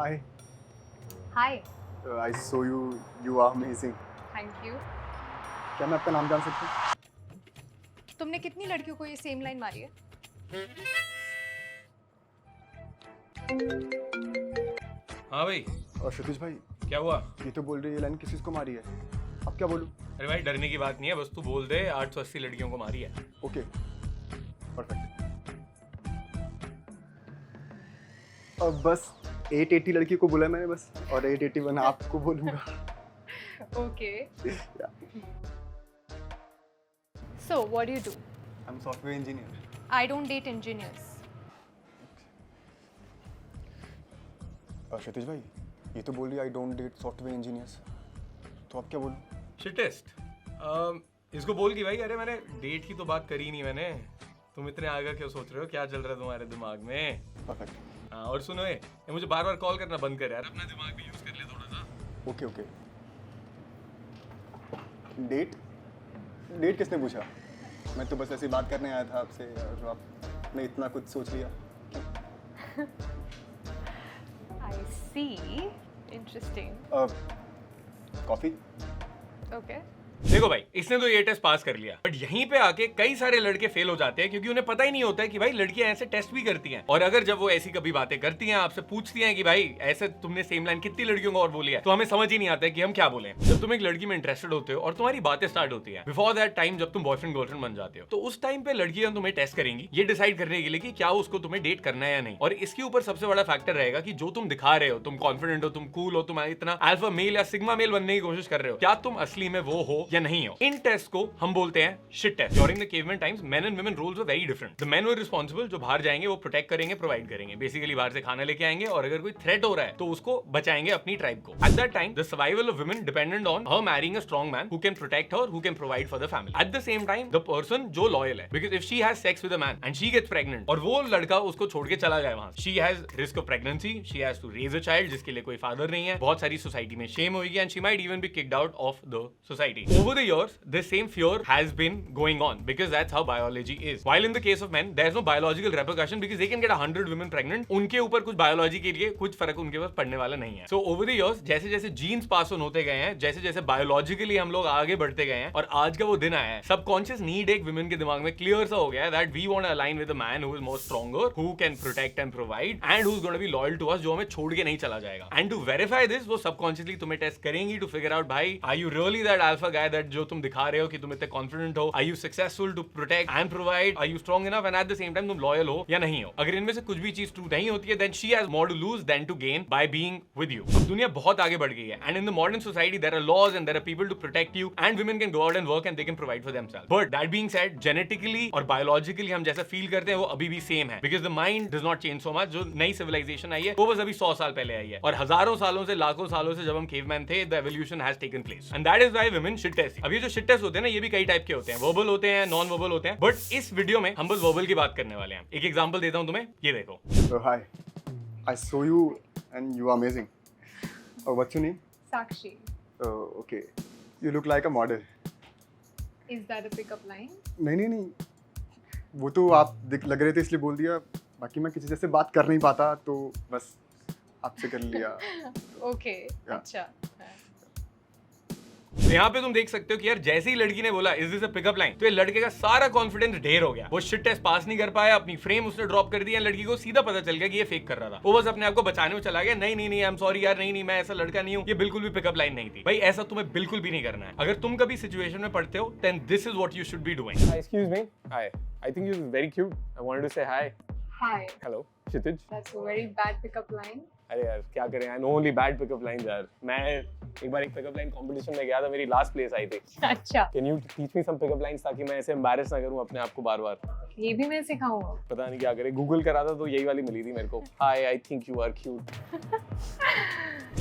Hi. Hi. I saw you. You are amazing. Thank you. क्या मैं आपका नाम जान सकता हूँ? तुमने कितनी लड़कियों को ये सेम लाइन मारी है? हाँ भाई, और क्षितिज भाई, क्या हुआ? ये तो बोल रही है ये लाइन किसी को मारी है। अब क्या बोलूँ? अरे भाई, डरने की बात नहीं है, बस तू बोल दे 880 लड़कियों को मारी है। Okay, perfect. अब बस 880 लड़की को बोला मैंने बस, और 881 आपको बोलूँगा। Okay. Yeah. So, what do you do? I'm software engineer. I don't date engineers. क्षितिज भाई, ये तो बोल रही I don't date software engineers, तो अब क्या बोलूँ? शिटेस्ट। इसको बोल कि भाई, अरे मैंने डेट की तो बात करी नहीं मैंने। तुम इतने आगे क्यों सोच रहे हो? क्या चल रहा है तुम्हारे दिमाग में? परफेक्ट। हाँ, और सुनो ये मुझे बार बार कॉल करना बंद कर यार, अपना दिमाग भी यूज कर ले थोड़ा सा। Okay okay. डेट किसने पूछा? मैं तो बस ऐसी बात करने आया था आपसे, और आपने इतना कुछ सोच लिया। I see. Interesting. Coffee? Okay. देखो भाई, इसने तो ये टेस्ट पास कर लिया, बट यहीं पे आके कई सारे लड़के फेल हो जाते हैं क्योंकि उन्हें पता ही नहीं होता है कि भाई लड़कियां ऐसे टेस्ट भी करती हैं। और अगर जब वो ऐसी कभी बातें करती हैं, आपसे पूछती हैं कि भाई ऐसे तुमने सेम लाइन कितनी लड़कियों को और बोली है, तो हमें समझ ही नहीं आता है कि हम क्या बोलें। जब तुम एक लड़की में इंटरेस्टेड होते हो और तुम्हारी बातें स्टार्ट होती है, बिफोर दैट टाइम जब तुम बॉयफ्रेंड गर्लफ्रेंड बन जाते हो, तो उस टाइम पे लड़कियां तुम्हें टेस्ट करेंगी ये डिसाइड करने के लिए कि क्या उसको तुम्हें डेट करना है या नहीं। और इसके ऊपर सबसे बड़ा फैक्टर रहेगा कि जो तुम दिखा रहे हो, तुम कॉन्फिडेंट हो, तुम कूल हो, तुम इतना अल्फा मेल या सिग्मा मेल बनने की कोशिश कर रहे हो, क्या तुम असली में वो हो या नहीं हो। इन टेस्ट को हम बोलते हैं shit test. During the caveman times men and women roles were very different. The men were responsible, जो बाहर जाएंगे वो प्रोटेक्ट करेंगे, प्रोवाइड करेंगे, बेसिकली बाहर से खाना लेके आएंगे, और अगर कोई थ्रेट हो रहा है तो उसको बचाएंगे अपनी ट्राइब को। At that time the survival of women dependent on her marrying a strong man who can protect her, who can provide for the family. At the same time the person जो loyal है, because if she has sex with a man and she gets pregnant और वो लड़का उसको छोड़ के चला जाए वहां, she has risk of pregnancy, she has to raise a child जिसके लिए कोई फादर नहीं है, बहुत सारी सोसाइटी में शेम होगी, and she might even be kicked out of the society. Over the years this same fear has been going on because that's how biology is. While in the case of men there's no biological repercussion because they can get 100 women pregnant, उनके ऊपर कुछ biology के लिए कुछ फर्क उनके पास पड़ने वाला नहीं है। So over the years जैसे जैसे जीन्स पास ऑन होते गए हैं, जैसे जैसे बायोलॉजिकली हम लोग आगे बढ़ते गए हैं, और आज का वो दिन आया है, सबकॉन्शियस नीड एक विमेन के दिमाग में क्लियर सा हो गया है that we want to align with a man who is more stronger, who can protect and provide and who's going to be loyal to us, जो हमें छोड़ के नहीं चला जाएगा। And to verify this वो सबकॉन्शियसली तुम्हें टेस्ट करेंगी to figure out भाई are you really that alpha guy that जो तुम दिखा रहे हो कि तुम इतने कॉन्फिडेंट हो, are you successful to protect and provide, are you strong enough, and at the same time तुम loyal हो या नहीं हो। अगर इनमें से कुछ भी चीज ट्रू नहीं होती है then she has more to lose than to gain by being with you। अब दुनिया बहुत आगे बढ़ गई है, and in the modern society there are laws and there are people to protect you, and women can go out and work and they can provide for themselves। But that being said, genetically और biologically हम जैसा feel करते हैं वो अभी भी same है, because the mind does not change so much। जो नई civilization आई है वो बस अभी 100 साल पहले आई है, और हजारों सालों से, लाखों सालों से जब हम caveman थे, the evolution has taken place, and that is why women shit test। अब ये जो shit test होते हैं ना, ये भी कई टाइप के होते हैं, verbal होते हैं, नॉन वर्बल होते हैं, बट इस वीडियो में हम बस वर्बल की बात करने वाले हैं। एक एग्जांपल देता हूं तुम्हें, ये देखो। Hi. I saw you and you are amazing. What's your name? Sakshi. Okay. You look like a model. Is that a pickup line? नहीं, वो तो आप लग रहे थे इसलिए बोल दिया, बाकी मैं किसी से बात कर नहीं पाता तो बस आपसे कर लिया। Okay. Yeah. अच्छा। तो यहाँ पे तुम देख सकते हो कि यार जैसे ही लड़की ने बोला is this a pickup line, तो ये लड़के का सारा कॉन्फिडेंस ढेर हो गया। वो शिट टेस्ट पास नहीं कर पाया, अपनी फ्रेम उसने ड्रॉप कर दिया, लड़की को सीधा पता चल गया कि ये फेक कर रहा था। वो बस अपने आप को बचाने में चला गया, नहीं आई एम सॉरी यार, नहीं मैं ऐसा लड़का नहीं हूँ, ये बिल्कुल भी पिकअप लाइन नहीं थी। भाई ऐसा तुम्हें बिल्कुल भी नहीं करना है। अगर तुम कभी सिचुएशन में पड़ते हो then this is what you should be doing. Excuse me. Hi. I think you're very cute. I wanted to say hi. Hi. Hello. Kshitij. That's a very bad pickup line. अरे यार क्या करें, I know only bad pickup lines यार। मैं एक बार एक pickup line competition में गया था, मेरी लास्ट प्लेस आई थी। अच्छा। Can you teach me some pickup lines ताकि मैं ऐसे embarrass ना करूं अपने आप को बार-बार। ये भी मैं सिखाऊंगा। पता नहीं क्या करें, गूगल करा था तो यही वाली मिली थी मेरे को। Hi, I think you are cute.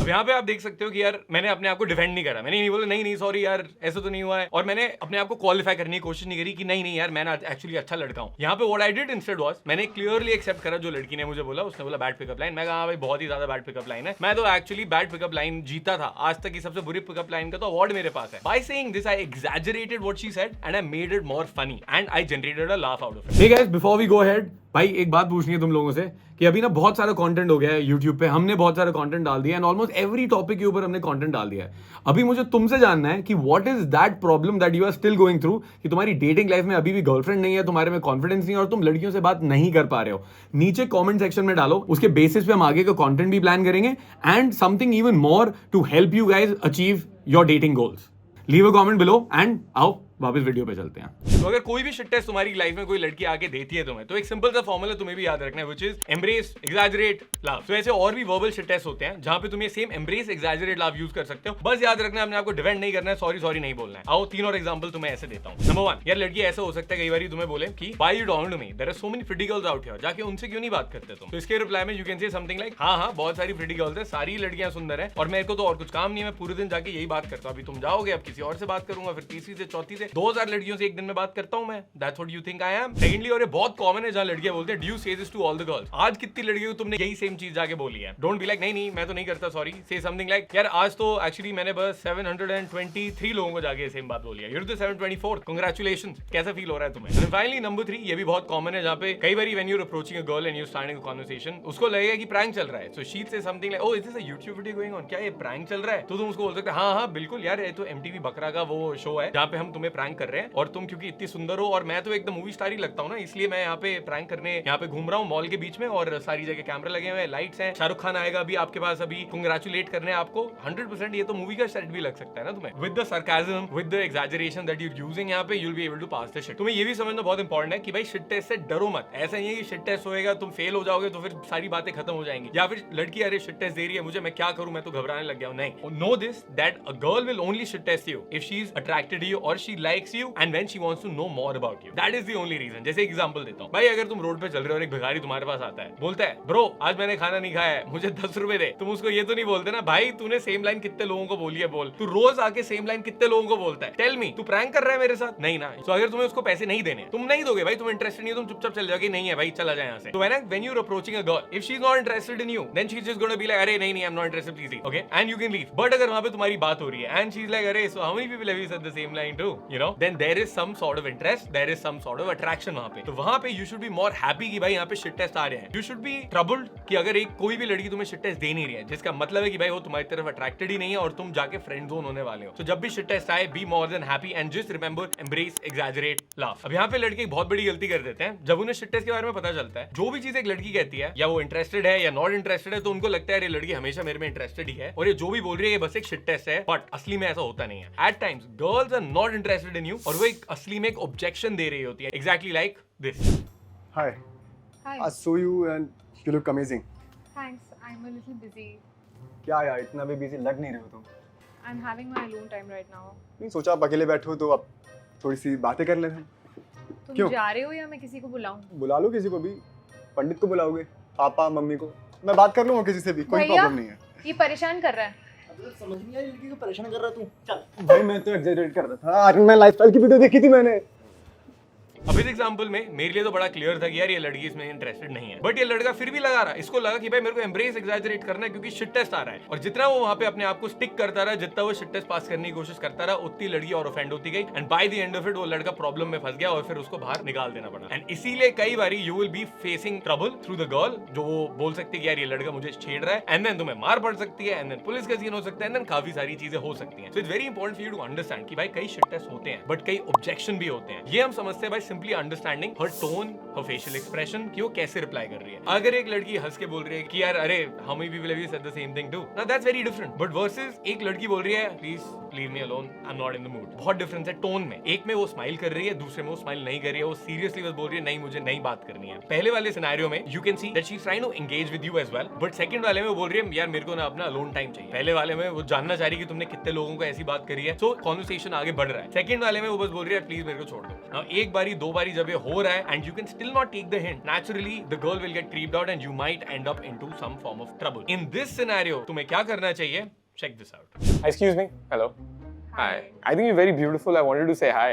अब यहाँ पे आप देख सकते हो कि यार मैंने अपने आप को डिफेंड नहीं करा, मैंने नहीं बोला नहीं सॉरी यार ऐसा तो नहीं हुआ है, और मैंने अपने आप को क्वालिफाई करने की कोशिश नहीं करी कि नहीं यार मैं ना एक्चुअली अच्छा लड़का हूँ। यहाँ पे what I did instead was, मैंने क्लियरली एक्सेप्ट करा जो लड़की ने मुझे बोला, उसने बोला बैड पिकअप लाइन, मैं कहा भाई बहुत ही ज्यादा बैड पिकअप लाइन है, मैं तो एक्चुअली बैड पिकअप लाइन जीता था, आज तक की सबसे बुरी पिकअप लाइन का तो अवार्ड मेरे पास है। By saying this I exaggerated what she said and I made it more funny and I generated a laugh out proud of it. Hey guys, before we go ahead, भाई एक बात पूछनी है तुम लोगों से कि अभी ना बहुत सारा कंटेंट हो गया है YouTube पे, हमने बहुत सारा कंटेंट डाल दिया है एंड ऑलमोस्ट एवरी टॉपिक के ऊपर हमने कंटेंट डाल दिया है. अभी मुझे तुमसे जानना है कि what is that problem that you are still going through, कि तुम्हारी डेटिंग लाइफ में अभी भी गर्लफ्रेंड नहीं है, तुम्हारे में कॉन्फिडेंस नहीं है और तुम लड़कियों से बात नहीं कर पा रहे हो. नीचे कॉमेंट सेक्शन में डालो, उसके बेसिस पे हम आगे का कॉन्टेंट भी प्लान करेंगे and something even more to help you guys achieve your dating goals. Leave a comment below and आओ वापस वीडियो पे चलते हैं. तो अगर कोई भी शिट टेस्ट तुम्हारी लाइफ में कोई लड़की आके देती है तुम्हें, तो एक सिंपल सा फॉर्मूला तुम्हें भी याद रखना है, which is embrace, exaggerate, love. तो ऐसे और भी वर्बल शिट टेस्ट होते हैं जहां पे तुम ये same embrace, exaggerate, love use कर सकते हो. बस याद रखना है, अपने आपको डिफेंड नहीं करना है, सॉरी सॉरी नहीं बोलना है. आओ 3 और एग्जांपल तुम्हें ऐसे देता हूं. नंबर 1, यार लड़की ऐसा हो सकता है कई बार तुम्हें बोले कि why you don't me, there are so many pretty girls out here, जाके उनसे क्यों नहीं बात करते तुम. तो इसके रिप्लाई में you can say something like, हां बहुत सारी प्रिटी गर्ल्स है, सारी लड़कियां सुंदर है और मेरे को तो और कुछ काम नहीं है, मैं पूरे दिन जाके यही बात करता हूं. अभी तुम जाओगे, अब किसी और से बात करूंगा, फिर तीसरी से चौथी से 2000 लड़कियों से एक दिन में बात करता हूं मैं. That's what you think I am. Secondly, और ये बहुत कॉमन है जहां लड़कियां बोलते हैं, do you say this to all the girls. आज कितनी लड़कियों को तुमने यही सेम चीज जाके बोली है. डोंट बी लाइक नहीं मैं तो नहीं करता, सॉरी. से समथिंग लाइक, यार आज तो एक्चुअली मैंने बस 723 लोगों को जाके सेम बात बोली है. You're the 724, congratulations. कैसा फील हो रहा है तुम्हें. एंड फाइनली नंबर 3, ये भी बहुत कॉमन है जहां पे कई बार when you are approaching a girl and you starting a conversation, उसको लगेगा कि प्रैंक चल रहा है. So she say something like, oh is this a YouTube video going on, क्या ये प्रैंक चल रहा है. तो तुम उसको बोल सकते हो, हां बिल्कुल यार, ये तो MTV बकरा का वो शो है जहां पे हम तुम्हें प्रैंक कर रहे हैं और तुम क्योंकि इतनी सुंदर हो और मैं तो एकदम मूवी स्टार ही लगता हूं ना, इसलिए मैं यहाँ पे प्रैंक करने यहाँ पे घूम रहा हूँ मॉल के बीच में और सारी जगह कैमरे लगे हुए हैं, लाइट्स हैं, शाहरुख खान आएगा अभी आपके पास, अभी कांग्रेचुलेट करने आपको. 100% ये तो मूवी का सेट भी लग सकता है ना तुम्हें. With the sarcasm, with the exaggeration that you using, यहाँ पे you will be able to pass the shit. तुम्हें ये भी समझना बहुत इंपॉर्टेंट है कि भाई शिट टेस्ट से डरो मत. ऐसा नहीं है कि शिट टेस्ट होएगा तुम फेल हो जाओगे तो फिर सारी बातें खत्म हो जाएंगी, या फिर लड़की अरे शिट टेस्ट दे रही है मुझे, मैं क्या करूं, मैं तो घबराने लग गया हूं. नहीं, no this that a girl will only shit test you if she is attracted to you और she likes you and when she wants to know more about you. That is the only reason. जैसे example देता हूं, भाई अगर तुम road पे चल रहे हो और एक भिखारी तुम्हारे पास आता है, बोलता है ब्रो आज मैंने खाना नहीं खाया है, मुझे 10 रुपए दे. तुम उसको ये तो नहीं बोलते ना, भाई तूने सेम लाइन कितने लोगों को बोली है बोल. तू रोज आके सेम लाइन कितने लोगों को बोलता है, टेल मी, तू प्रैंक कर रहा है मेरे साथ. नहीं ना. तो अगर तुम्हें उसको पैसे नहीं देने, तुम नहीं दोगे भाई, तुम इंटरेस्टेड नहीं हो, तुम चुपचाप चल जाओगे, नहीं है भाई चला जाए यहाँ से. तो when you are approaching a girl, if she is not interested in you, then she is just gonna be like अरे नहीं I am not interested please, okay, and you can leave. But अगर वहां पे तुम्हारी बात हो रही है एंड शी इज लाइक अरे so how many people have you said the same line to, you know, then there is some sort of interest, there is some sort of attraction वहां पे. तो वहां पे you should be more happy कि भाई यहाँ पे shit test आ रहे हैं. यू शुड बी ट्रबल्ड कि अगर एक कोई भी लड़की तुम्हें शिट टेस्ट दे नहीं रही है, जिसका मतलब है कि भाई वो तुम्हारी तरफ अट्रैक्टेड ही नहीं है और तुम जाके फ्रेंड जोन होने वाले हो. तो जब भी शिट टेस्ट आए, be more than happy and just remember, embrace, exaggerate, laugh. अब यहाँ पे लड़के एक बहुत बड़ी गलती कर देते हैं जब उन्हें शिट टेस्ट के बारे में पता चलता है. जो भी चीज एक लड़की कहती है, या वो इंटरेस्टेड है या नॉट इंटरेस्टेड है, तो उनको लगता है ये लड़की हमेशा मेरे में इंटरेस्टेड ही है और ये जो भी बोल रही है ये बस एक शिट टेस्ट है. बट असली में ऐसा होता नहीं है. At times girls are not interested in you और वो एक असली में एक ऑब्जेक्शन दे रही होती है, exactly like this. Hi. Hi. I saw you and you look amazing. Thanks. I'm a little busy. क्या यार इतना भी बिजी लग नहीं रहे हो तुम. I'm having my alone time right now. नहीं सोचा आप अकेले बैठे हो तो अब थोड़ी सी बातें कर लेते हैं. तुम क्यों? जा रहे हो या मैं किसी को बुलाऊं? बुला लो किसी को भी. पंडित को बुलाओगे, पापा मम्मी को, मैं बात कर लूंगा किसी से भी, कोई भैया, प्रॉब्लम नहीं है. ये परेशान कर रहा है. अब समझ नहीं आई लड़की को परेशान कर रहा तू. चल भाई मैं तो एग्जैजरेट कर रहा था. आज मैं लाइफस्टाइल की वीडियो देखी थी मैंने. अब इस एग्जांपल में मेरे लिए तो बड़ा क्लियर था कि यार ये लड़की इसमें इंटरेस्टेड नहीं है, बट ये लड़का फिर भी लगा रहा. इसको लगा कि भाई मेरे को एम्ब्रेस, एग्जैजरेट करना है क्योंकि शिट टेस्ट आ रहा है. और जितना वो वहां पे अपने आप को स्टिक करता रहा, जितना वो शिट टेस्ट पास करने की कोशिश करता रहा, उतनी लड़की और ऑफेंड होती गई and by the end of it वो लड़का प्रॉब्लम में फंस गया और फिर उसको बाहर निकाल देना पड़ा. एंड इसीलिए कई बार you will be facing trouble through the girl, जो वो बोल सकती है कि यार ये लड़का मुझे छेड़ रहा है, एंड देन तुम्हें मार पड़ सकती है, एंड देन पुलिस का सीन हो सकता है, एंड देन काफी सारी चीजें हो सकती हैं. So it's very important for you to understand कि भाई कई शिट टेस्ट होते हैं बट कई ऑब्जेक्शन भी होते हैं. ये हम समझते हैं भाई सिंपली अंडरस्टैंडिंग हर टोन, हर फेशियल एक्सप्रेशन कि वो कैसे रिप्लाई कर रही है. अगर एक लड़की हंस के बोल रही है कि यार अरे how many people have you said the same thing to, now that's very different. But versus एक लड़की बोल रही है please leave me alone, I am not in the mood. बहुत डिफरेंस है टोन में. एक में वो स्माइल कर रही है, दूसरे में वो स्माइल नहीं कर रही है, वो सीरियसली बस बोल रही है नहीं मुझे नहीं बात करनी है. पहले वाले सिनेरियो में you can see that she is trying to engage with you as well, but second वाले में वो बोल रही है यार मेरे को ना अपना अलोन टाइम चाहिए. पहले वाले में वो जानना चाह रही है कि तुमने कितने लोगों को ऐसी बात करी है, सो कन्वर्सेशन आगे बढ़ रहा है. सेकंड वाले में वो बस बोल रही है प्लीज मेरे को छोड़ दो. नाउ एक बारी दो बारी जब ये हो रहा है and you can still not take the hint, naturally the girl will get creeped out and you might end up into some form of trouble. In this scenario तुम्हें क्या करना चाहिए? Check this out. Excuse me. Hello. Hi. I think you're very beautiful. I wanted to say hi.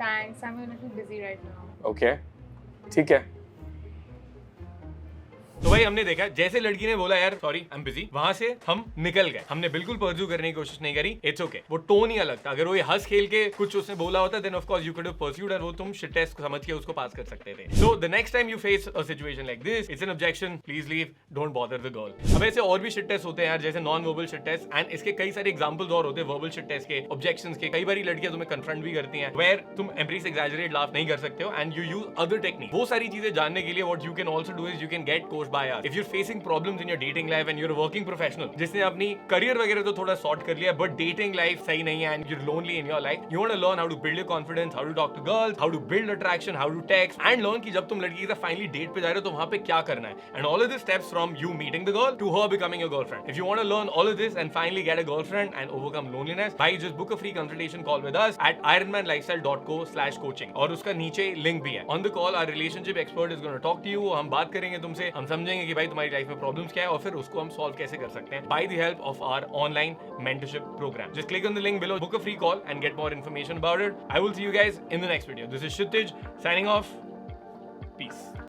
Thanks. I'm a little busy right now. Okay. ठीक है. तो भाई हमने देखा जैसे लड़की ने बोला यार सॉरी आई एम बिजी, वहां से हम निकल गए, हमने बिल्कुल परस्यू करने की कोशिश नहीं करी। इट्स ओके, वो टोन ही अलग था। अगर वो ये हंस खेल के कुछ उसने बोला होता then of course you could have pursued और वो तुम शिट टेस्ट समझ के उसको पास कर सकते थे। So the next time you face a situation like this, it's an objection, please leave, don't bother the girl. अब ऐसे और भी शिट टेस्ट होते हैं यार, जैसे non verbal shit test, and इसके कई सारे एग्जांपल्स और होते हैं वर्बल शिट टेस्ट के, ऑब्जेक्शंस के। कई बारी लड़कियां तुम्हें कन्फ्रंट भी करती हैं वेयर तुम एम्ब्रेस एग्जैजरेट लाफ नहीं कर सकते हो and you use other technique. वो सारी चीजें जानने के लिए what you can also do is you can get course by us. If you are facing problems in your dating life and you are working professional, जिसने अपनी career वगैरह तो थोड़ा सॉर्ट कर लिया बट डेटिंग लाइफ सही नहीं है and you are lonely in your life, you want to learn how to build your confidence, how to talk to girls, how to build attraction, how to text and learn कि जब तुम लड़की के साथ finally date पे जा रहे हो तो वहां पे क्या करना है, and all of this steps from you meeting the girl to her becoming your girlfriend. If you want to learn all of this and finally get a girlfriend and overcome loneliness, भाई just book a free consultation call with us at ironmanlifestyle.co/coaching, और उसका नीचे link भी है। On the call our relationship expert is gonna talk to you, हम बात करेंगे तुमसे, हम समझेंगे कि भाई तुम्हारी लाइफ में प्रॉब्लम्स क्या है और फिर उसको हम सॉल्व कैसे कर सकते हैं by the help of our online mentorship program. Just click on the link below, book a free call and get more information about it. I will see you guys in the next video. This is Kshitij signing off. Peace.